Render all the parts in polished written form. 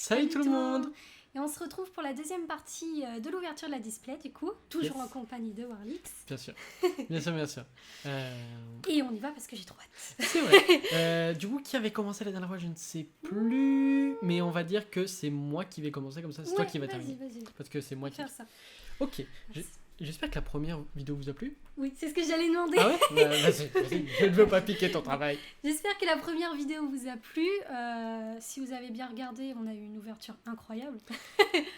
Salut tout le monde. Et on se retrouve pour la deuxième partie de l'ouverture de la display, du coup, toujours en compagnie de Warlix. Bien sûr, bien sûr. Et on y va parce que j'ai trop hâte. C'est vrai. Du coup, qui avait commencé la dernière fois, je ne sais plus. Mais on va dire que c'est moi qui vais commencer, comme ça c'est toi qui vas terminer. Vas-y. Parce que c'est moi qui... Faire ça. Ok, j'espère que la première vidéo vous a plu. Oui, c'est ce que j'allais demander. Ah ouais vas-y, je ne veux pas piquer ton travail. J'espère que la première vidéo vous a plu. Si vous avez bien regardé, on a eu une ouverture incroyable.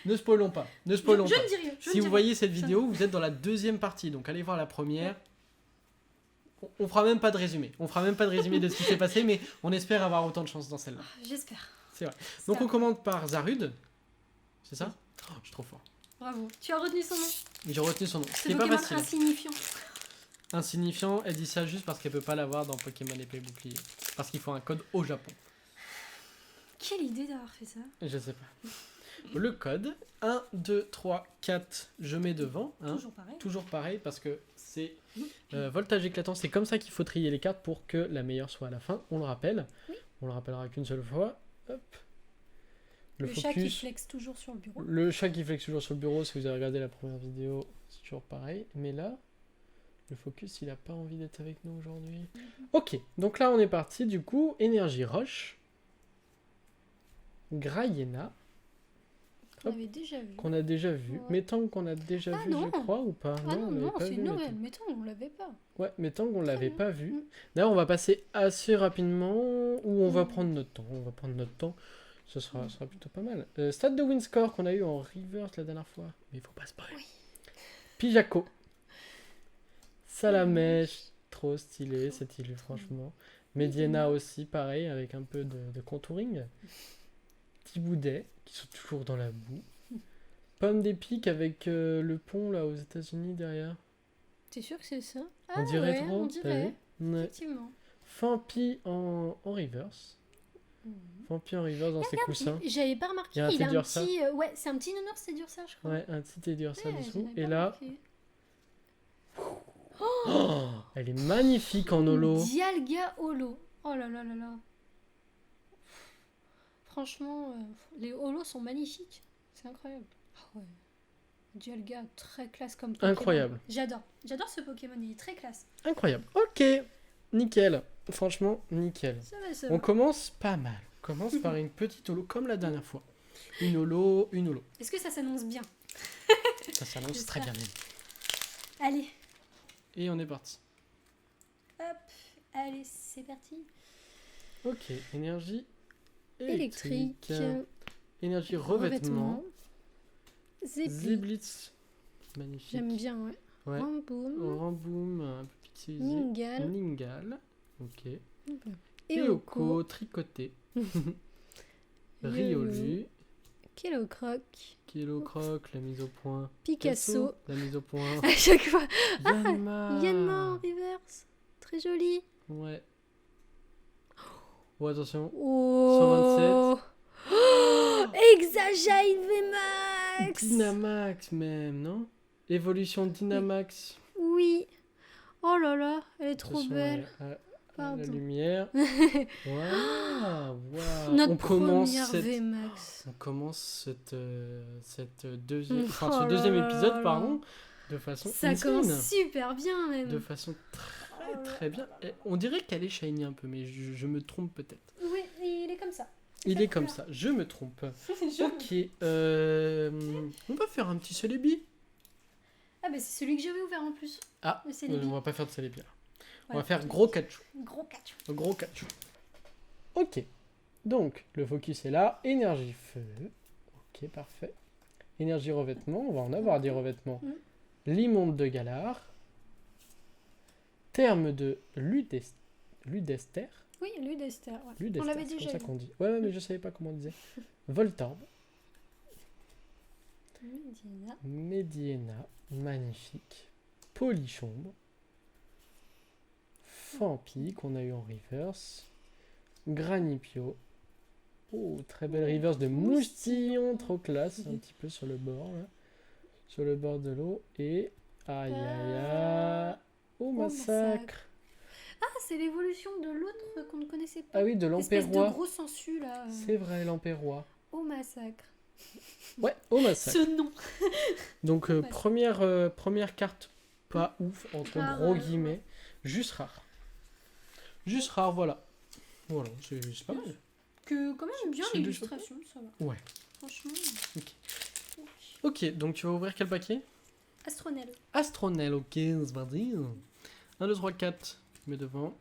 Ne spoilons pas, Je ne dis rien. Si vous voyez cette vidéo, vous êtes dans la deuxième partie, donc allez voir la première. On fera même pas de résumé. On fera même pas de résumé de ce qui s'est passé, mais on espère avoir autant de chance dans celle-là. J'espère. C'est vrai. Donc on commence par Zarud. C'est ça ? Oh, je suis trop fort. Bravo. Tu as retenu son nom ? J'ai retenu son nom. Ce C'était pas Pokémon facile. insignifiant. Insignifiant, elle dit ça juste parce qu'elle peut pas l'avoir dans Pokémon épée bouclier. Parce qu'il faut un code au Japon. Quelle idée d'avoir fait ça. Je sais pas. Le code 1, 2, 3, 4, je mets devant. Hein. Toujours pareil parce que c'est voltage éclatant. C'est comme ça qu'il faut trier les cartes pour que la meilleure soit à la fin. On le rappelle. Oui. On le rappellera qu'une seule fois. Hop. Le chat qui flex toujours sur le bureau. Le chat qui flex toujours sur le bureau. Si vous avez regardé la première vidéo, c'est toujours pareil. Mais là, le focus, il a pas envie d'être avec nous aujourd'hui. Ok, donc là on est parti. Du coup, énergie roche. Graiena. Qu'on a déjà vu. Ouais. Métang qu'on a déjà vu, non. je crois, ou pas? Ah non, pas c'est vu, une nouvelle. Métang, on l'avait pas. Ouais, Métang, on l'avait bien. pas vu. D'ailleurs, on va passer assez rapidement, ou on va Mm. prendre notre temps. On va prendre notre temps. Ce sera plutôt pas mal. Stade de Winscore qu'on a eu en reverse la dernière fois. Mais il faut pas spoiler. Oui. Pijaco. Salamèche. Trop stylé, cette île, franchement. Mediena aussi, pareil, avec un peu de contouring. Thiboudet, qui sont toujours dans la boue. Pomme d'épic avec le pont là aux États-Unis derrière. T'es sûr que c'est ça? On dirait trop. on t'as dirait. vu Ouais. Effectivement. Fampi en reverse. Fampi en reverse dans ses coussins. J'avais pas remarqué. Il y a un Il a un Tedursa. petit. Ouais, c'est un petit nounours, c'est dur ça, je crois. Ouais, un petit Tedursa Ouais, dessous. j'avais Et pas là, remarqué. oh, elle est magnifique en holo. Dialga holo. Oh là là là là. Franchement, les holos sont magnifiques. C'est incroyable. Ah ouais. Dialga, très classe comme Pokémon. Incroyable. J'adore ce Pokémon, il est très classe. Incroyable. Ok, nickel. Franchement, nickel. Ça va, On commence pas mal. On commence par une petite holo comme la dernière fois. Une holo. Est-ce que ça s'annonce bien? Ça s'annonce très bien même. Allez, Et on est parti. hop, allez, c'est parti. Ok, énergie Électrique, énergie revêtement. Zépi. Ziblitz. Magnifique. J'aime bien, ouais. Ouais. Ramboum, Ramboum, un peu pixelisé. Ningal, Ningal. Ok. Eoko, tricoté. Riolu. Kilocroc, Kilocroc, la mise au point. Picasso. La mise au point. À chaque fois. Yanma. Yanma en reverse. Très joli. Ouais. Oh, attention. Oh. 127. Oh, Exagite VMAX. Dynamax même, non? Évolution Dynamax. Oui. Oh là là, elle est trop Attention belle. à la Pardon. lumière. Voilà. Notre première VMAX. On commence cette deuxième, Oh ce deuxième là épisode, là pardon, de façon Ça insane. commence super bien même. De façon très bien. Et on dirait qu'elle est shiny un peu, mais je me trompe peut-être. Oui, il est comme ça. Il est comme ça, je me trompe. Ok, on va faire un petit Celebi. Ah bah c'est celui que j'avais ouvert en plus. Ah, Le Celebi. on va pas faire de Celebi là. On Ouais. va faire gros Kachu. Gros catch. Gros Kachu. Ok, donc le focus est là. Énergie feu. Ok, parfait. Énergie revêtement, on va en avoir des revêtements. L'immonde de Galar. Terme de Ludester. Oui, Ludester. Ouais. Ludester, On l'avait c'est comme déjà ça vu. qu'on dit. Ouais, mais je savais pas comment on disait. Voltorb. Medina. Mediena, magnifique. Polichombre. Fampi, qu'on a eu en reverse. Granipio. Oh, très belle reverse de Moustillon, trop classe. Un petit peu sur le bord, là. Sur le bord de l'eau. Et... aïe, aïe, aïe. Oh, massacre. Ah, c'est l'évolution de l'autre qu'on ne connaissait pas. Ah oui, de Espèce de l'Empérois. gros sensu là. C'est vrai, l'Empérois. Au massacre. Ouais, au massacre. Ce nom. Donc, Au massacre. première carte pas ouf, entre Rare, gros ouais. guillemets. Juste rare. Juste rare, voilà. Voilà, c'est pas mal. Que quand même bien C'est l'illustration, ça va. Ouais. Franchement. Ok. Ok, donc tu vas ouvrir quel paquet? Astronel. Astronel, ok, c'est parti. 1, 2, 3, 4. Mets devant.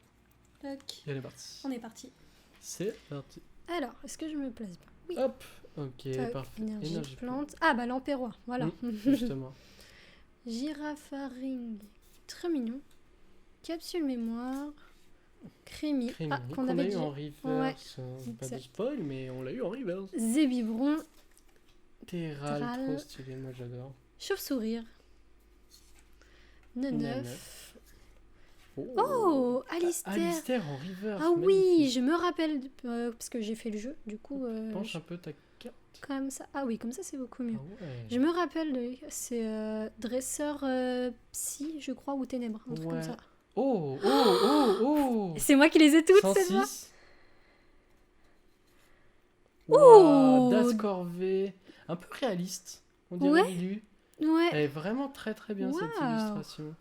Tac. Et elle est partie. On est parti. C'est parti. Alors, est-ce que je me place bien? Oui. Hop. Ok, Tac, parfait. énergie plante. Ah bah l'empérois, voilà. Justement. Giraffaring. Très mignon. Capsule mémoire. Crémy. Crémy, Ah, qu'on qu'on a avait eu dit. en reverse. Pas de exact. spoil, mais on l'a eu en reverse. Zébibron. Terral, Terral. trop stylé, moi j'adore. Chauve-sourire. Neuf. Neuf. Oh, Alistair. Alistair en reverse. Ah oui, magnifique. je me rappelle, parce que j'ai fait le jeu, du coup, Penche un peu ta carte. comme ça. Ah oui, comme ça c'est beaucoup mieux. Ah ouais. Je me rappelle, c'est dresseur psy, je crois, ou ténèbres, un truc comme Ouais. ça. Oh, oh, oh, oh. C'est moi qui les ai toutes, c'est ça. 106. Oh. Wow, Das Corvée. Un peu réaliste. On dirait Ouais. Lilu. Ouais. Elle est vraiment très très bien cette Waouh. illustration.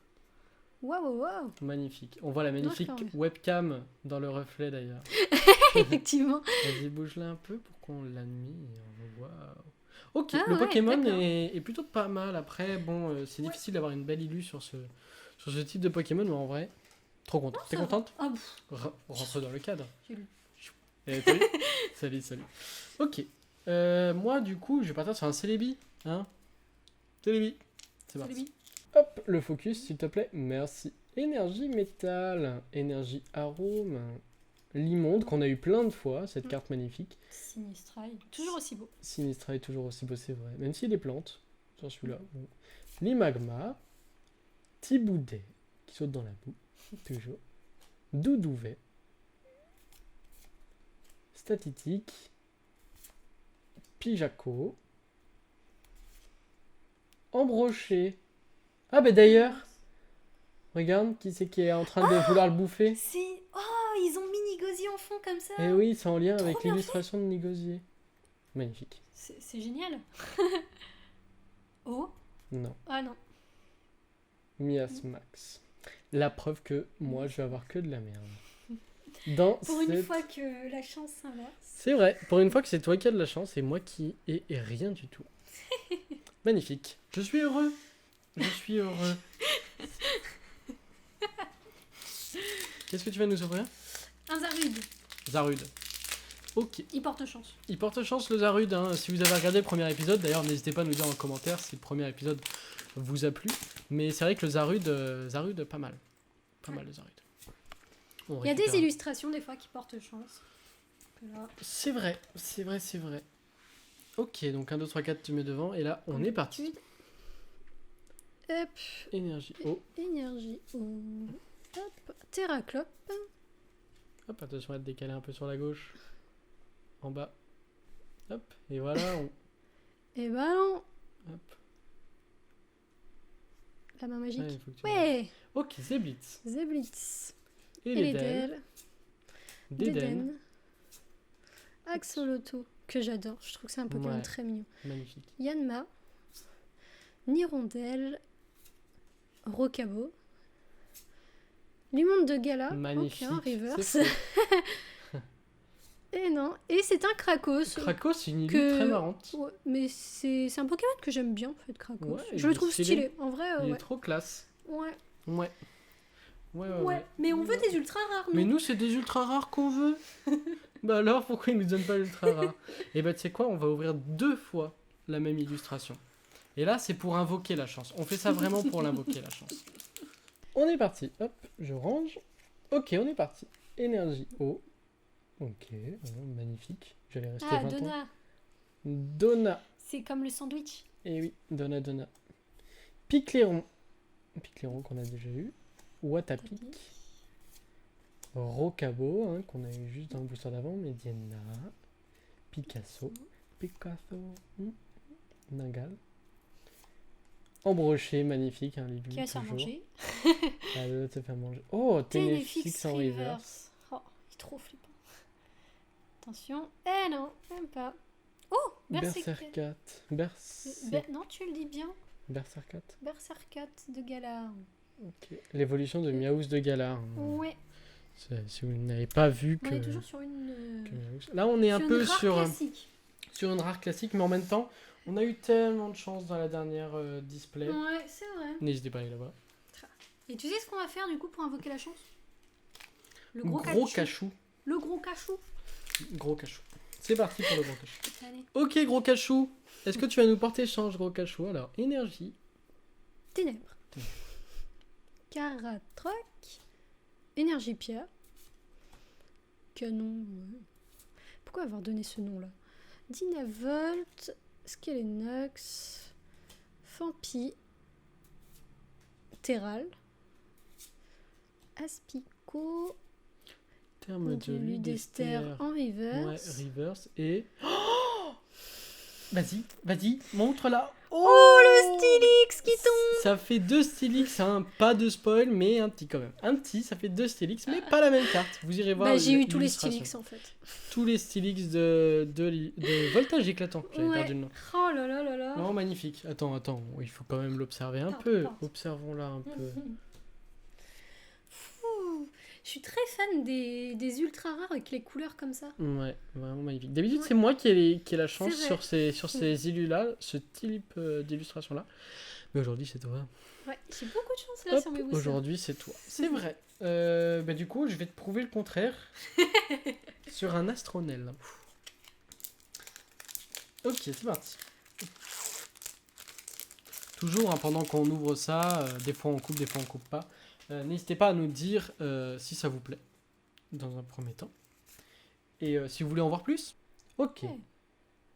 Waouh, waouh. Magnifique. On voit la magnifique D'accord. webcam dans le reflet d'ailleurs. Effectivement. Vas-y, bouge-la un peu pour qu'on l'admire. Waouh. Ok, Ah le ouais, Pokémon d'accord. est plutôt pas mal. Après, bon, c'est difficile d'avoir une belle illu sur ce type de Pokémon, mais en vrai, trop content. T'es ça va. contente? Ah, pff, Rentre dans le cadre. j'ai lu. Salut. Salut. Ok. Moi, du coup, je vais partir sur un Celebi. Hein? Celebi. C'est parti. Celui. Hop, le focus, s'il te plaît. Merci. Énergie métal, énergie arôme, l'immonde, qu'on a eu plein de fois, cette carte magnifique. Sinistrail. Toujours aussi beau. Sinistra est toujours aussi beau, c'est vrai. Même s'il est plante, sur celui-là. Bon. L'imagma, Thiboudet, qui saute dans la boue, toujours. Doudouvet, Statitique, Pijaco, Embroché. Ah, ben d'ailleurs, regarde, qui c'est qui est en train de vouloir le bouffer? C'est... Oh, ils ont mis Nigosi en fond comme ça. Eh oui, c'est en lien Trop avec bien l'illustration de Nigosier. Magnifique. C'est génial. Oh. Non. Ah non. Miasmax. La preuve que moi, je vais avoir que de la merde. Dans Pour une cette- fois que la chance s'inverse. C'est vrai, pour une fois que c'est toi qui as de la chance et moi qui ai rien du tout. Magnifique. Je suis heureux. Je suis heureux. Qu'est-ce que tu vas nous ouvrir? Un Zarude. Zarud. Ok. Il porte chance. Il porte chance le Zarud. Hein. Si vous avez regardé le premier épisode, d'ailleurs, n'hésitez pas à nous dire en commentaire si le premier épisode vous a plu. Mais c'est vrai que le Zarud, pas mal. Pas mal le Zarud. On Il y a des récupère. illustrations des fois qui portent chance. Que là, C'est vrai, c'est vrai, c'est vrai. Ok, donc 1, 2, 3, 4, tu mets devant. Et là, on comme est parti. d'habitude. Hop. Énergie. Oh, Énergie. Oh. Hop. Terraclope. hop, attention à te décaler un peu sur la gauche. En bas. Hop, et voilà. Et ballon. Hop. La main magique. Ouais, il faut que tu Ouais. Ok, Zeblitz. Zeblitz. Et Et les les Del. Del. Déden. Déden. Axoloto. Que j'adore. Je trouve que c'est un Pokémon Ouais. très mignon. Magnifique. Yanma. Nirondelle. Rocabo. L'immonde de Gala. Magnifique. Ok, un reverse. C'est faux. Et non. Et c'est un Krakos. Krakos, c'est une illu Que- très marrante. Ouais, mais c'est un Pokémon que j'aime bien, en fait, Krakos. Ouais, il je le est trouve stylé. stylé. En vrai, Il ouais. est trop classe. Ouais. Ouais. Ouais. Ouais. Mais on veut des ultra rares, non? Mais nous, c'est des ultra rares qu'on veut. Bah alors, pourquoi ils nous donnent pas l'ultra rare? Et bah, tu sais quoi, on va ouvrir 2 fois la même illustration. Et là, c'est pour invoquer la chance. On fait ça vraiment pour l'invoquer, la chance. On est parti. Hop, je range. Ok, on est parti. Énergie eau. Ok, magnifique. J'allais rester Ah, 20 ans. Donna. Donna. C'est comme le sandwich. Eh oui, Donna. Picléron. Picléron qu'on a déjà eu. Watapic. Rocabo, hein, qu'on a eu juste dans le booster d'avant. Mediana. Picasso. Ningal. Embroché, magnifique, hein, Lulu, Qui va se faire toujours. manger. Ah, l'autre se faire manger. Oh, Ténéfix en reverse. Oh, il est trop flippant. Attention. Eh non, même pas. Oh, Berserkat. Non, tu le dis bien. Berserkat. Berserkat de Galar. Ok. L'évolution de Miaouz de Galar. Ouais. Si vous n'avez pas vu On que... est toujours sur une... Là, on est un peu une rare sur classique. une rare classique, mais en même temps, on a eu tellement de chance dans la dernière display. Ouais, c'est vrai. N'hésitez pas à aller là-bas. Et tu sais ce qu'on va faire du coup pour invoquer la chance? Le Gros gros cachou. Le gros cachou. Gros cachou. C'est parti pour le gros cachou. Allez. Ok, gros cachou. Est-ce que tu vas nous porter chance, gros cachou? Alors, énergie. Ténèbres. Caratroc. Énergie pierre. Canon. Ouais. Pourquoi avoir donné ce nom-là? Dynavolt. Skelenox. Fampi. Terral. Aspico. Terme de Ludester. en reverse. Ouais, reverse. Et... Oh, vas-y, montre là. Oh, le Stylix qui tombe. Ça fait 2 Stylix, hein. Pas de spoil, mais un petit quand même. Un petit, ça fait 2 Stylix, mais pas la même carte. Vous irez voir. Bah, j'ai eu tous les l'illustration. Stylix en fait. Tous les Stylix de voltage éclatant. J'avais Ouais. perdu le nom. Oh là là là là. Non, magnifique. Attends, il faut quand même l'observer un Porte, peu. porte. Observons-la un peu. Fou. Je suis très fan des ultra rares avec les couleurs comme ça. Ouais, vraiment magnifique. D'habitude, Ouais. c'est moi qui ai la chance C'est vrai. sur ces illus-là, ce type d'illustration-là. Mais aujourd'hui, c'est toi. Ouais, j'ai beaucoup de chance là Hop, sur mes boosters. aujourd'hui, c'est toi. C'est vrai. Bah, du coup, je vais te prouver le contraire sur un astronel. Ok, c'est parti. Toujours, hein, pendant qu'on ouvre ça, des fois on coupe, des fois on coupe pas. N'hésitez pas à nous dire si ça vous plaît, dans un premier temps. Et si vous voulez en voir plus. Ok. Ouais.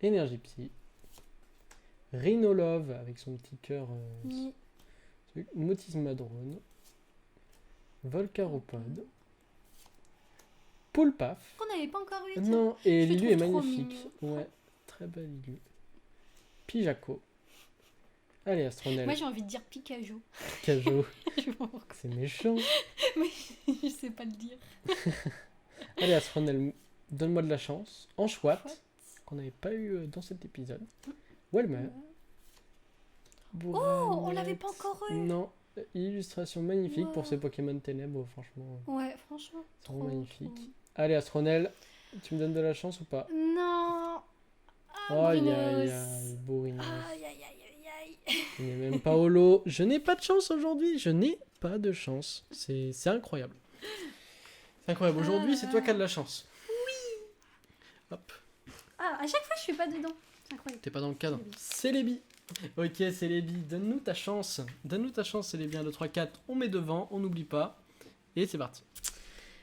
Énergie Psy. Rhinolove avec son petit cœur. Mm. Motisma Drone. Volcaropode. Poulpaf. Qu'on n'avait pas encore eu. tiens. Non, et Je le Lilu est trouve trop magnifique. mignon. Ouais, très belle Lilu. Pijaco. Allez, Astronel. Moi j'ai envie de dire Picajo. Cajo. Je m'en fous. C'est méchant. Je sais pas le dire. Allez, Astronel, donne-moi de la chance. Anchouat, Chouette. qu'on n'avait pas eu dans cet épisode. Welmer. Oh, on l'avait pas encore eu. Non, illustration magnifique Wow. pour ce Pokémon Ténèbres, franchement. Ouais, franchement. C'est vraiment magnifique. Allez, Astronel, tu me donnes de la chance ou pas? Non. Oh, Ah, aïe, Brinos. aïe, aïe, Bourrinos. Aïe, aïe, aïe, aïe, aïe. Il n'est même pas holo. Je n'ai pas de chance aujourd'hui. Je n'ai pas de chance. C'est incroyable. C'est incroyable. Aujourd'hui, c'est toi qui as de la chance. Oui. Hop. Ah, à chaque fois je suis pas dedans. C'est incroyable. T'es pas dans le cadre. Célébi. Ok, Célébi, donne-nous ta chance. Donne-nous ta chance, Célébi. 1, 2, 3, 4. On met devant, on n'oublie pas. Et c'est parti.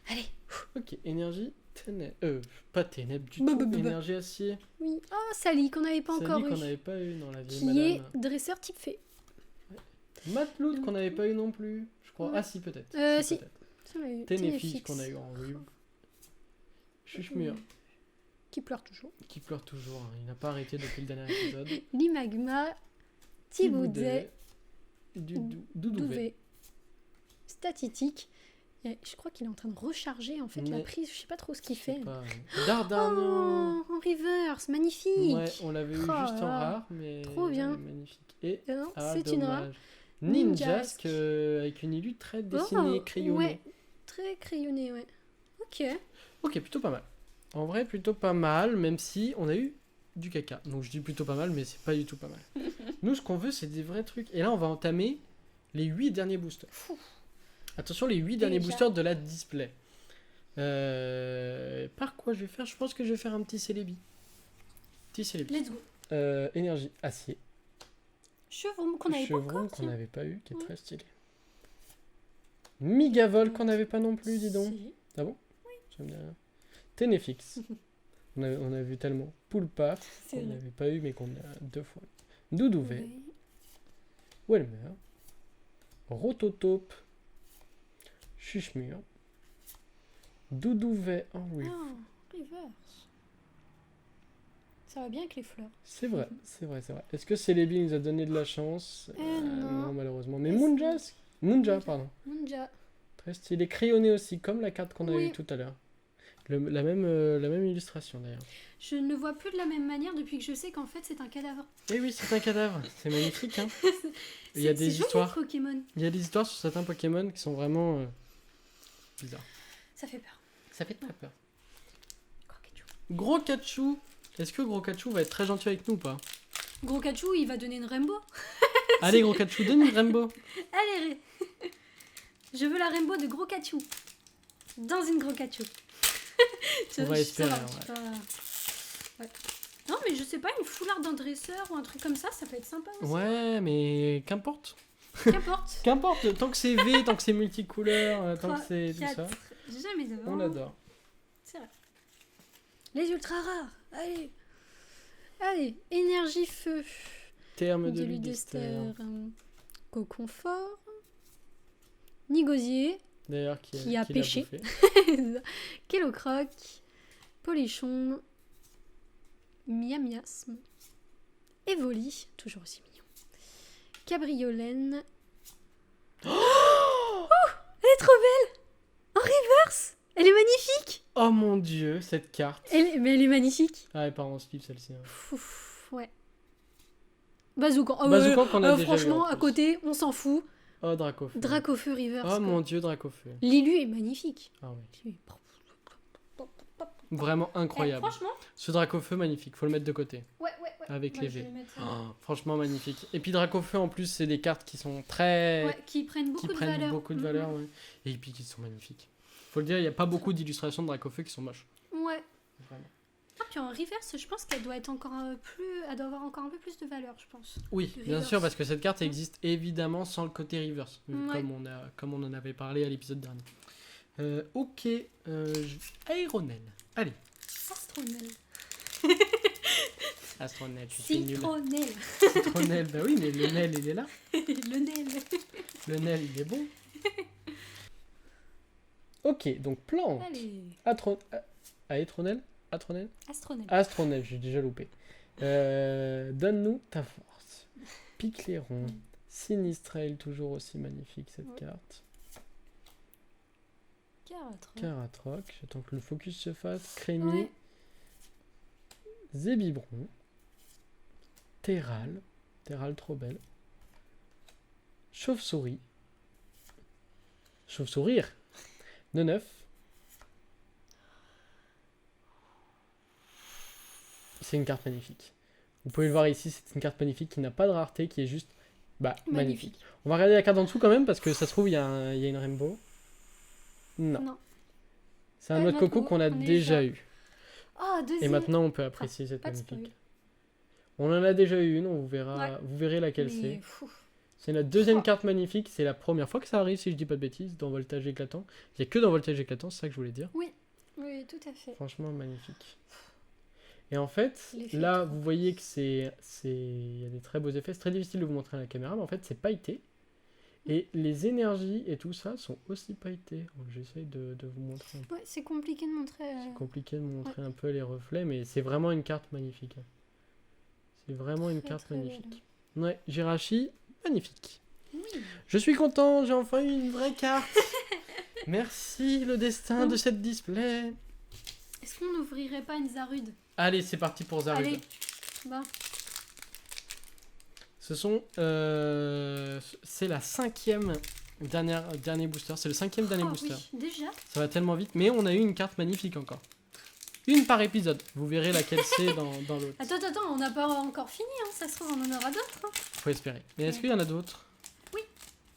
Allez. Ok, énergie ténèbres. Pas ténèbres du Bah, tout. bah, bah, bah. Énergie acier. Oui. Oh, Sally qu'on n'avait pas Sally encore qu'on eu. n'avait pas eu dans la vieille Qui est madame. dresseur type fée. Matlout qu'on n'avait pas eu non plus. Je crois. Ouais. Ah si, peut-être. Si. peut-être. Ça, on l'a eu. Ténéfix qu'on a eu en rue. Chuchemur. Qui pleure toujours. Qui pleure toujours, hein. Il n'a pas arrêté depuis le dernier épisode. Limagma. Thibaudet. Doudouvet. Douvet. Statitique. Et je crois qu'il est en train de recharger en fait la Mais- prise. Je sais pas trop ce qu'il Je sais fait. pas. Dardanien. Oh, en reverse. Magnifique. Ouais, on l'avait eu Oh juste en là. rare, mais Trop bien. magnifique. Et Non, ah, c'est une rare. dommage. Ninjask. Ninjask avec une illu très dessinée, Oh, crayonnée. ouais. Très crayonné, ouais. Ok. Ok, plutôt pas mal. En vrai, plutôt pas mal, même si on a eu du caca. Donc je dis plutôt pas mal, mais c'est pas du tout pas mal. Nous, ce qu'on veut, c'est des vrais trucs. Et là, on va entamer les 8 derniers boosters. Fou. Attention, les 8 derniers Déjà. boosters de la display. Par quoi je vais faire? Je pense que je vais faire un petit Célébi. Petit Célébi. Let's go. Énergie acier. Chevron qu'on avait pas Chevron encore. qu'on tiens. n'avait pas eu, qui est Ouais. très stylé. Migavol qu'on n'avait pas non plus, dis donc. Si. Ah bon? Ça me dit rien. Ténéfix. on a vu tellement. Poulpaf, C'est qu'on vrai. n'avait pas eu, mais qu'on a 2 fois. Doudouvet. Ouais. Welmer. Rototope. Chuchemur. Doudouvet en rue. Ah, reverse. Ça va bien avec les fleurs. C'est vrai, c'est vrai, c'est vrai. Est-ce que Célébi nous a donné de la chance? Non. Malheureusement. Mais Est-ce- Munja, Munja. pardon. Ninja. Très stylé. Crayonné aussi, comme la carte qu'on a Oui. eue tout à l'heure. La même illustration d'ailleurs. Je ne le vois plus de la même manière depuis que je sais qu'en fait c'est un cadavre. Eh oui, c'est un cadavre. C'est magnifique, hein. Il y a C'est des joli, histoires. Pokémon. Il y a des histoires sur certains Pokémon qui sont vraiment bizarres. Ça fait peur. Ça fait très peur. Crocachu. Gros Kachu. Est-ce que Gros Kachu va être très gentil avec nous ou pas? Gros Kachu, il va donner une rainbow. Allez, Gros Kachu, donne une Rainbow. Allez, je veux la rainbow de Gros Kachu. Dans une Gros Kachu. On va espérer, Ouais. Non, mais je sais pas, une foulard d'un dresseur ou un truc comme ça peut être sympa aussi. Ouais, mais qu'importe. Qu'importe. Qu'importe, tant que c'est V, tant que c'est multicouleur, tant que c'est tout 3, ça, 4, jamais devant. on adore. C'est vrai. Les ultra rares. Allez. Allez, énergie feu. Terme de Ludester. Ludester. Cocon fort. Nigosier. D'ailleurs, Qui a l'a pêché. bouffé. Kellocroc. Polichon. Miamiasme. Evoli, toujours aussi mignon. Cabriolène. Oh, elle est trop belle. En reverse. Elle est magnifique. Oh mon dieu, cette carte. Mais elle est magnifique. Ah, et pardon, Steve, celle-ci. Hein. Ouf, ouais. Bazookan. Ah Bazookan qu'on a déjà franchement, eu, en à plus. côté, on s'en fout. Oh, Dracofeu. Dracofeu reverse. Oh quoi. mon dieu, Dracofeu. Lilu est magnifique. Ah oui. Lilu est- Vraiment incroyable. Franchement, Ce Dracofeu, magnifique. Faut le mettre de côté. ouais. Avec Moi, les je V. vais mettre ça. Oh, franchement, magnifique. Et puis Dracofeu, en plus, c'est des cartes qui sont très. Ouais, qui prennent beaucoup qui de prennent valeur. beaucoup de valeur. Ouais. Et puis qui sont magnifiques. Faut le dire, il n'y a pas beaucoup d'illustrations de Dracofeu qui sont moches. Ouais. Vraiment. Ah, puis en reverse, je pense qu'elle doit être encore elle doit avoir encore un peu plus de valeur, je pense. Oui, De bien reverse. sûr, parce que cette carte existe évidemment sans le côté reverse, Ouais. comme on en avait parlé à l'épisode dernier. Ok, Aéronel. Allez, Astronel. Astronel, je suis nul. Citronel. Citronel, bah oui, mais le Nel, il est là. Le Nel. Le Nel, il est bon. Ok, donc plante. Allez. Aétronel Atronel Astronel. Astronel, j'ai déjà loupé. Donne-nous ta force. Picléron. Sinistrel, toujours aussi magnifique cette Ouais. carte. Caratre. Caratroc, j'attends que le focus se fasse. Crémy. Ouais. Zébibron. Terral. Terral trop belle. Chauve-souris. Chauve-sourire. 9. C'est une carte magnifique. Vous pouvez le voir ici, c'est une carte magnifique qui n'a pas de rareté, qui est juste magnifique. On va regarder la carte en dessous quand même, parce que ça se trouve, il y a une rainbow. Non. C'est un Ouais, autre coco qu'on a on est déjà déjà. eu. Oh, Et deuxième. maintenant, on peut apprécier cette Pas de magnifique. spoil. On en a déjà eu une, on verra, Ouais. vous verrez laquelle Mais, c'est. fou. C'est la deuxième Oh. carte magnifique, c'est la première fois que ça arrive, si je dis pas de bêtises, dans Voltage éclatant. Il n'y a que dans Voltage éclatant, c'est ça que je voulais dire. Oui, tout à fait. Franchement, magnifique. Et en fait, L'effet là, est trop vous voyez que il y a des très beaux effets. C'est très difficile de vous montrer à la caméra, mais en fait, c'est pailleté. Et les énergies et tout ça sont aussi pailletés. Donc, j'essaye de vous montrer. Ouais, c'est compliqué de montrer. C'est compliqué de montrer un peu les reflets, mais c'est vraiment une carte magnifique. C'est vraiment une Très, carte très magnifique. Ouais, Jirachi, magnifique. Oui. Je suis content, j'ai enfin eu une vraie carte. Merci le destin de cette display. Est-ce qu'on n'ouvrirait pas une Zarude? Allez, c'est parti pour Zarude. Allez. Bah, Ce sont, c'est la dernier booster. C'est le 5e dernier oh, booster. oui, déjà. Ça va tellement vite, mais on a eu une carte magnifique encore. Une par épisode. Vous verrez laquelle c'est dans l'autre. Attends, on n'a pas encore fini, hein. Ça se trouve, on en aura d'autres. Hein. Faut espérer. Mais est-ce qu'il y en a d'autres?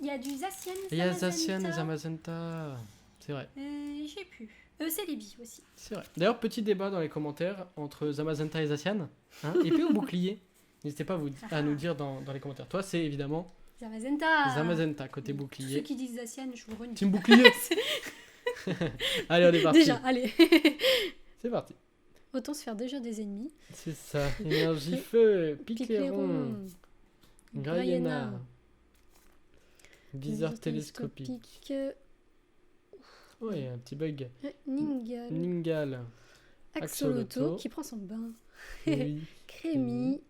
Il y a du Zacian, Il y a Zacian et Zamazenta. C'est vrai. J'ai plus. Celebi aussi. C'est vrai. D'ailleurs, petit débat dans les commentaires entre Zamazenta et Zacian. Hein, épée ou bouclier? N'hésitez pas à nous dire dans les commentaires. Toi, c'est évidemment Zamazenta. Zamazenta côté Tous bouclier. ceux qui disent Zacian, je vous renie. Team bouclier. Allez, on est parti. Déjà, allez. C'est parti. Autant se faire déjà des ennemis. C'est ça. Énergie feu, Picléron, Picléron. Grayena, Viseur télescopique. Ouais, un petit bug. Ningal. Ningal. Axoloto Axoloto. qui prend son bain. Oui. Crémy.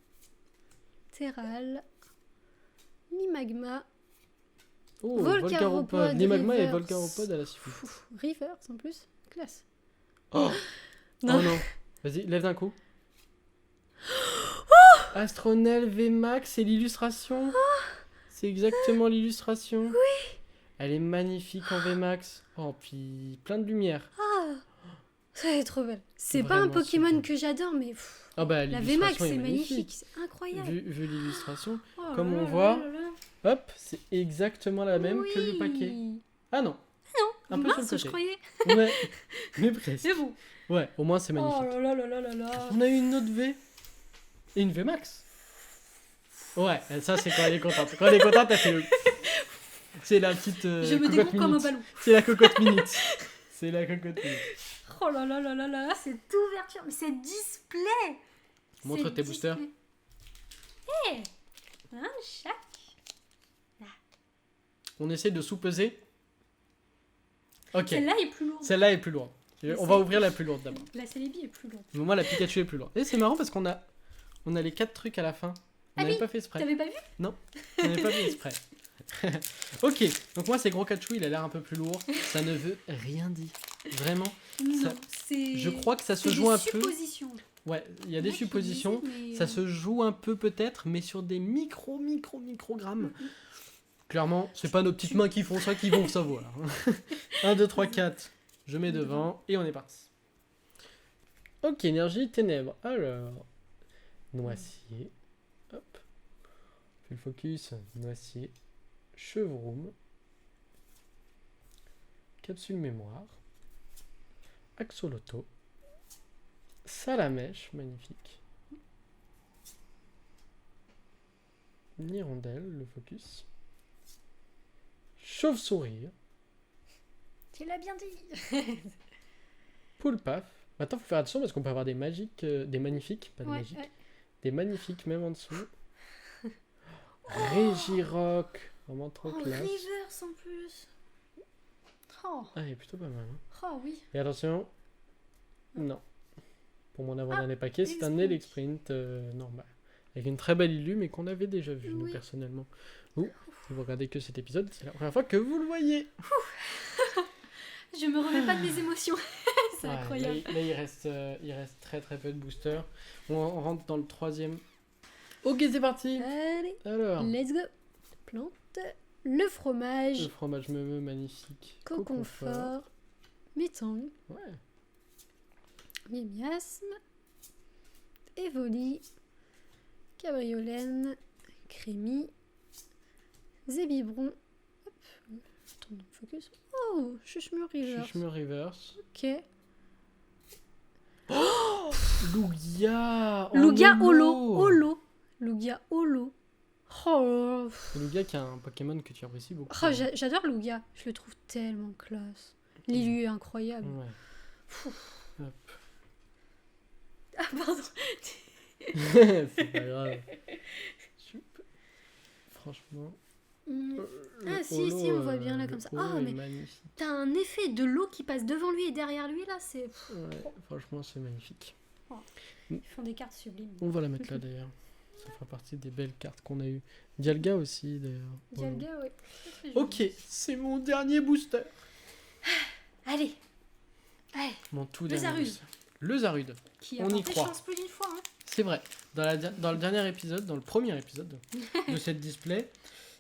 Terral. Mimagma. Oh, Volcaropode, Volcaropode. Limagma et Reverse. Volcaropode à la suite. Rivers en plus. Classe. Oh, Non. oh non. Vas-y, lève d'un coup. Astronel VMAX, c'est l'illustration. C'est exactement l'illustration. Oui. Elle est magnifique en VMAX. Oh, puis plein de lumière. Ah, ça est trop belle. C'est pas un Vraiment Pokémon super. que j'adore, mais pff, Ah bah, la l'illustration VMAX, est c'est magnifique. magnifique. C'est incroyable. Vu l'illustration, Oh comme là on là voit, là là. hop, c'est exactement la même que le paquet. Oui. Ah non, un peu Mince, sur le je côté. croyais. Ouais, mais presque. C'est bon. Ouais, au moins c'est Oh magnifique. là là là là là là. On a eu une autre V. Et une VMAX. Ouais, ça c'est quand elle est contente. Quand elle est contente, elle fait le... C'est la petite Je me cocotte dégonfle comme un minute. ballon. C'est la cocotte minute. C'est la cocotte minute. Oh là là là là là là, cette ouverture, mais c'est display. Montre C'est tes boosters. display. Hé, un chaque. On essaie de sous-peser. Ok, Celle-là est plus lourde. celle-là est plus lourde. Mais On va c'est- ouvrir la plus lourde d'abord. La Celebi est plus lourde. Mais moi, la Pikachu est plus lourde. Et c'est marrant parce qu'on a les 4 trucs à la fin. On Ah n'avait oui, pas fait exprès. T'avais pas vu? On n'avait pas fait exprès. Ok, donc moi c'est Gros Cachou, il a l'air un peu plus lourd. Ça ne veut rien dire. Vraiment. Non, c'est. Je crois que ça se c'est joue des un peu. suppositions. Ouais, il y a des Il qui suppositions. disent, mais, Ça se joue un peu peut-être, mais sur des microgrammes. Clairement, c'est pas nos petites mains qui font ça qui vont savoir. 1, 2, 3, 4. Je mets devant et on est parti. Ok, énergie, ténèbres. Alors, noisier. Hop. Fais le focus. Noisier. Chevroum. Capsule mémoire. Axoloto. Salamèche, magnifique. Hirondelle, le focus. Chauve-souris. Tu l'as bien dit. Poulpaf. Maintenant, faut faire attention parce qu'on peut avoir des magiques, des magnifiques, pas des Ouais, magiques, ouais. des magnifiques même en dessous. Régirock, vraiment trop Oh, classe. reverse en plus. Oh, Ah, il est plutôt pas mal. Hein. oh oui. Et attention, non. Pour mon avant-dernier paquet, c'est un Elixprint. Elixprint normal. Avec une très belle illu, mais qu'on avait déjà vu, nous, Oui. personnellement. Ou, si vous regardez que cet épisode, c'est la première fois que vous le voyez. Je me remets pas de mes émotions. C'est Ouais, incroyable. Là, il reste très très peu de boosters. On rentre dans le troisième. Ok, c'est parti. Allez, Alors, let's go. Plante, le fromage, le fromage meumeux magnifique. coconfort, métang, Ouais. miasme, évoli, cabriolène, crémy, zébibron. Hop, attends, focus. Oh, chuchemur river. Chuchemur Reverse. Ok. Lugia. Lugia holo. Lugia holo. Oh, Lugia qui est un Pokémon que tu apprécies beaucoup. oh, j'adore Lugia. Je le trouve tellement classe. L'illu est incroyable. Ouais. Hop. Ah, pardon. C'est pas grave. Choup. Franchement. Hmm. le Ah, si, holo, si, on voit bien, là, le comme ça. holo Ah, est mais- magnifique. T'as un effet de l'eau qui passe devant lui et derrière lui, là, c'est... Ouais, franchement, c'est magnifique. Ils font des cartes sublimes. On va la mettre là d'ailleurs. Ça fera partie des belles cartes qu'on a eues. Dialga aussi d'ailleurs. Dialga, ouais. Très, très joli. Ok, c'est mon dernier booster. Allez. Allez. Mon tout Le dernier Zarude. booster. Le Zarude. Qui a On y porté croit. chance plus d'une fois, hein. C'est vrai. Dans le dernier épisode, dans le premier épisode de cette display,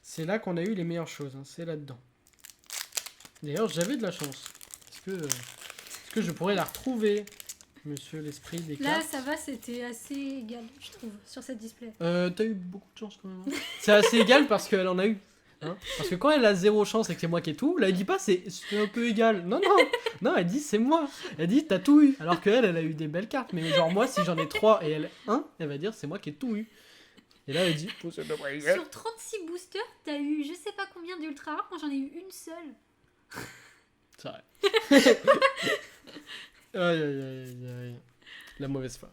c'est là qu'on a eu les meilleures choses. Hein. C'est là-dedans. D'ailleurs, j'avais de la chance. Est-ce que je pourrais la retrouver, monsieur l'esprit des Là, cartes? ça va, c'était assez égal, je trouve, sur cette display. T'as eu beaucoup de chance quand même. Hein. C'est assez égal parce qu'elle en a eu. Hein, parce que quand elle a zéro chance et que c'est moi qui ai tout, là elle dit pas c'est un peu égal. Non, non, non, elle dit c'est moi. Elle dit t'as tout eu. Alors qu'elle, elle a eu des belles cartes. Mais genre moi, si j'en ai 3 et elle 1, elle va dire c'est moi qui ai tout eu. Et là elle dit oh, c'est pas vrai. Sur 36 boosters, t'as eu je sais pas combien d'ultra rares, moi j'en ai eu une seule. C'est vrai. Aïe, aïe, aïe, aïe. La mauvaise foi.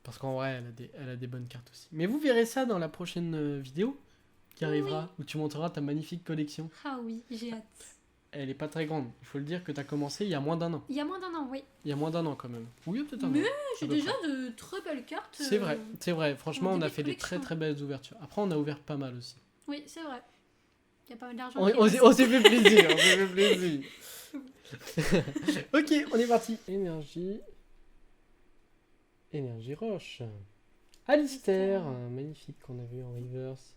Parce qu'en vrai, elle a des bonnes cartes aussi. Mais vous verrez ça dans la prochaine vidéo qui arrivera, où tu montreras ta magnifique collection. Ah oui, j'ai hâte. Elle est pas très grande. Il faut le dire que tu as commencé il y a moins d'un an. Il y a moins d'un an, oui. Il y a moins d'un an quand même. Oui, peut-être un Mais an. j'ai à peu déjà près. de très belles cartes. C'est vrai, c'est vrai. Franchement, en on a début fait de des très collection. très belles ouvertures. Après, on a ouvert pas mal aussi. Oui, c'est vrai. Il y a pas mal d'argent. On qui est passé. s'est fait plaisir, on s'est fait plaisir. Ok, on est parti. Énergie. Énergie roche. Alistair, un magnifique qu'on a vu en reverse.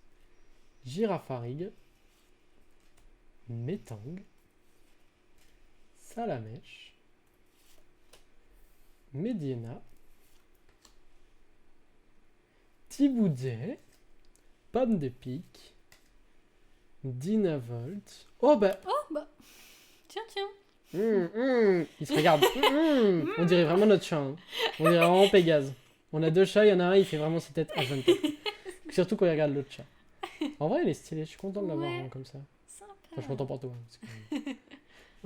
Girafarig. Metang. Salamèche. Mediena. Tiboudet. Pomme de pique. Dynavolt. Oh bah. Oh, bah. Tiens. Il se regarde. On dirait vraiment notre chat. Hein. On dirait vraiment Pégase. On a 2 chats, il y en a un, il fait vraiment ses têtes à 24. Surtout quand il regarde l'autre chat. En vrai, il est stylé, je suis content de l'avoir Ouais. hein, comme ça. Sympa. Enfin, je suis content pour toi. hein, parce que-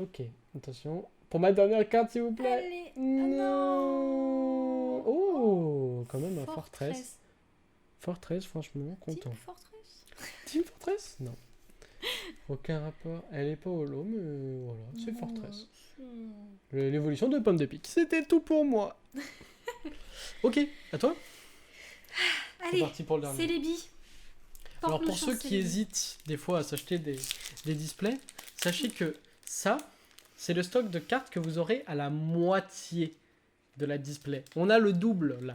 Ok, attention. Pour ma dernière carte, s'il vous plaît. Allez. Non. Oh, quand même un Fortress. Fortress. Fortress, franchement, content. Team Fortress. Team Fortress? Non. Aucun rapport. Elle est pas holo, mais voilà, c'est Non, Fortress. hmm. L'évolution de Pomme de Pique. C'était tout pour moi. Ok, à toi. C'est Allez, parti pour le dernier. c'est les billes. Alors Porte-nous pour ceux chance, qui Céline. hésitent des fois à s'acheter des displays, sachez que ça, c'est le stock de cartes que vous aurez à la moitié de la display. On a le double là.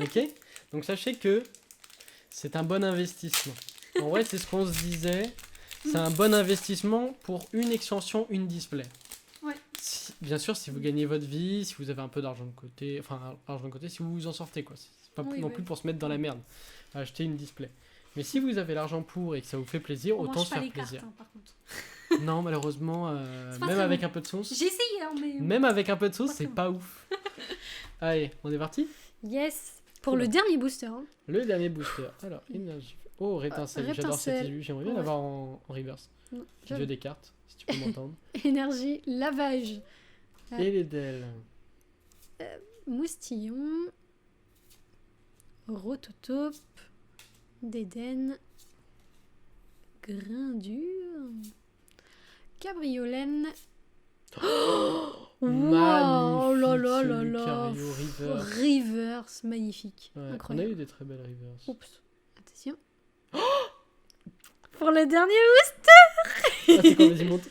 Ok. Donc sachez que c'est un bon investissement. En vrai, c'est ce qu'on se disait. C'est un bon investissement pour une extension, une display. Ouais. Bien sûr, si vous gagnez votre vie, si vous avez un peu d'argent de côté, enfin argent de côté, si vous vous en sortez quoi. C'est pas Oui, non oui. plus pour se mettre dans la merde à acheter une display. Mais si vous avez l'argent pour et que ça vous fait plaisir, On autant mange se pas faire les plaisir. cartes, hein, par contre. Non, malheureusement, C'est pas même très avec bon. un peu de sauce, J'ai essayé, hein, mais... même avec un peu de sauce, Pas c'est très pas ouf. Allez, on est parti. Yes. Pour Oula. le dernier booster. Hein. Le dernier booster. Alors, énergie. Oh, rétincelle. J'adore cette Rétincelle. illu. J'aimerais bien Ouais. l'avoir en reverse. Non, Dieu des cartes, si tu peux m'entendre. Énergie, lavage, Ouais. Et les DEL. moustillon, rototope, dédène, grain dur, cabriolène. Wow, oh là là là Magnifique là. Lucario reverse. Reverse, magnifique. Ouais, on a Incroyable. eu des très belles reverse. Oups, attention. Pour le dernier Ah, c'est quoi, vas-y, monte.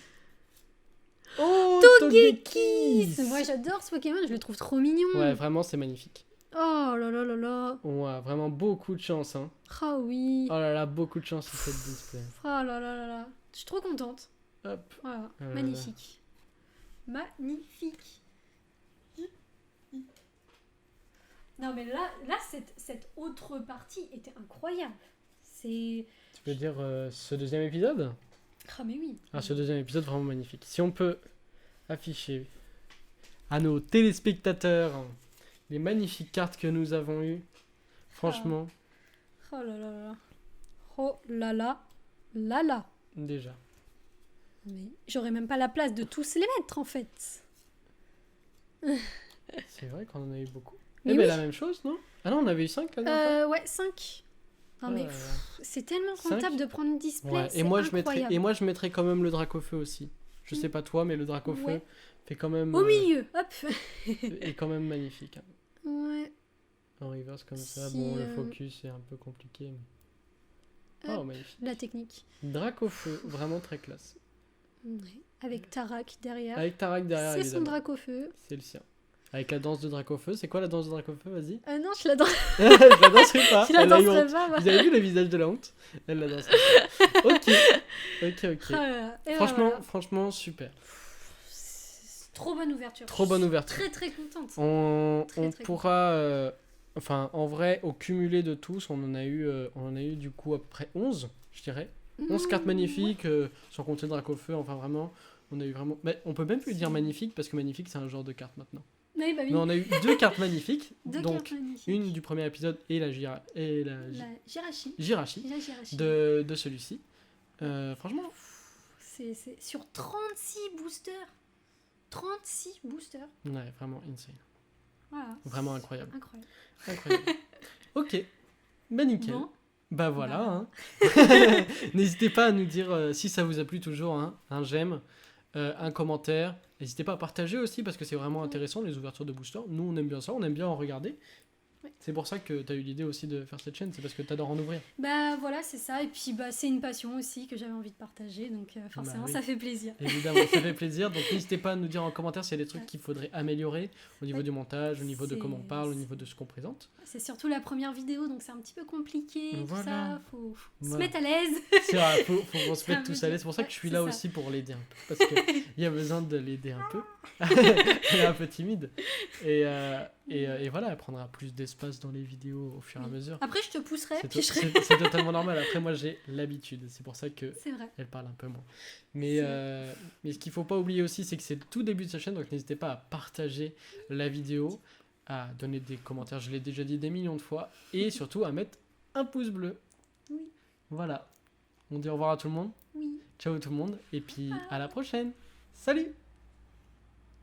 Oh, Togekiss. Moi j'adore ce Pokémon, je le trouve trop mignon. Ouais, vraiment, c'est magnifique. Oh là là là là. On a vraiment beaucoup de chance. Hein. Ah oui. Oh là là, beaucoup de chance sur cette display. Oh là là là là. Je suis trop contente. Hop. Voilà, là là. magnifique. Magnifique. Non mais là cette autre partie était incroyable. C'est... Tu veux dire ce deuxième épisode? Ah mais oui. Ah, ce deuxième épisode, vraiment magnifique. Si on peut afficher à nos téléspectateurs les magnifiques cartes que nous avons eues, franchement, Oh là là là là. Oh là là. Là là. déjà. Mais j'aurais même pas la place de tous les mettre en fait. C'est vrai qu'on en a eu beaucoup. Mais Eh ben oui. la même chose, non? Ah non, on avait eu 5 la dernière Ouais, 5. Non fois. mais Ah là là. c'est tellement Cinq. rentable de prendre une display. Ouais, c'est et moi, incroyable. je mettrais quand même le Dracofeu aussi. Je sais pas toi, mais le Dracofeu Ouais. fait quand même... Au milieu, hop. est quand même magnifique. Hein. Ouais. En reverse comme ça, Si, bon, le focus est un peu compliqué. Mais... Oh, Hop. magnifique. La technique. Dracofeu, vraiment très classe. Ouais. Avec Tarak derrière. Avec Tarak derrière, C'est son évidemment. Dracofeu. C'est le sien. Avec la danse de Dracofeu. C'est quoi la danse de Dracofeu? Vas-y. Non, je la danse. Je la danserai pas. Je la Elle a eu danserai honte. pas, moi. Vous avez vu le visage de la honte? Elle la danserait pas. Ok. Ok. Oh là là. Et ben Franchement, voilà. franchement, super. C'est trop bonne ouverture. Trop bonne Je suis ouverture. Très très contente. On Très pourra... enfin, en vrai, au cumulé de tous, on en a eu du coup à peu près 11, je dirais. 11 cartes magnifiques, sans compter Dracofeu, enfin vraiment, on a eu vraiment... Mais on peut même plus dire magnifique, parce que magnifique, c'est un genre de carte maintenant. Oui, bah oui. Mais on a eu 2 cartes magnifiques, Deux donc cartes magnifiques. une du premier épisode et la La Jirachi. Jirachi La Jirachi. de celui-ci. Franchement, C'est sur 36 boosters. 36 boosters. ouais, vraiment insane. Voilà. Vraiment incroyable. Incroyable. Incroyable. Ok, bah nickel. Bon. Bah voilà. Bah. Hein. N'hésitez pas à nous dire si ça vous a plu toujours, hein, un j'aime, un commentaire. N'hésitez pas à partager aussi parce que c'est vraiment intéressant les ouvertures de booster. Nous on aime bien ça, on aime bien en regarder. Ouais. C'est pour ça que tu as eu l'idée aussi de faire cette chaîne, c'est parce que tu adores en ouvrir. Bah voilà, c'est ça. Et puis bah, c'est une passion aussi que j'avais envie de partager, donc forcément oui. ça fait plaisir. Évidemment, ça fait plaisir. Donc n'hésitez pas à nous dire en commentaire s'il y a des trucs Ouais. qu'il faudrait améliorer au niveau Ouais. du montage, au niveau de C'est- comment on parle, au niveau de ce qu'on présente. C'est surtout la première vidéo, donc c'est un petit peu compliqué, tout Voilà. ça. Faut se Voilà. mettre à l'aise. C'est vrai, faut qu'on se C'est un mette tous peu à l'aise. C'est pour ça que dur. je suis Ouais, là c'est ça. aussi pour l'aider un peu. Parce qu'il y a besoin de l'aider un peu. Elle est un peu timide. Et voilà, elle prendra plus d'espace dans les vidéos au fur et à mesure. Après, je te pousserai, C'est puis je serai... c'est totalement normal. Après, moi, j'ai l'habitude. C'est pour ça que C'est vrai. elle parle un peu moins. Mais, C'est mais ce qu'il faut pas oublier aussi, c'est que c'est le tout début de sa chaîne. Donc n'hésitez pas à partager la vidéo, à donner des commentaires. Je l'ai déjà dit des millions de fois. Et surtout à mettre un pouce bleu. Oui. Voilà. On dit au revoir à tout le monde. Oui. Ciao tout le monde. Et puis à la prochaine. Salut!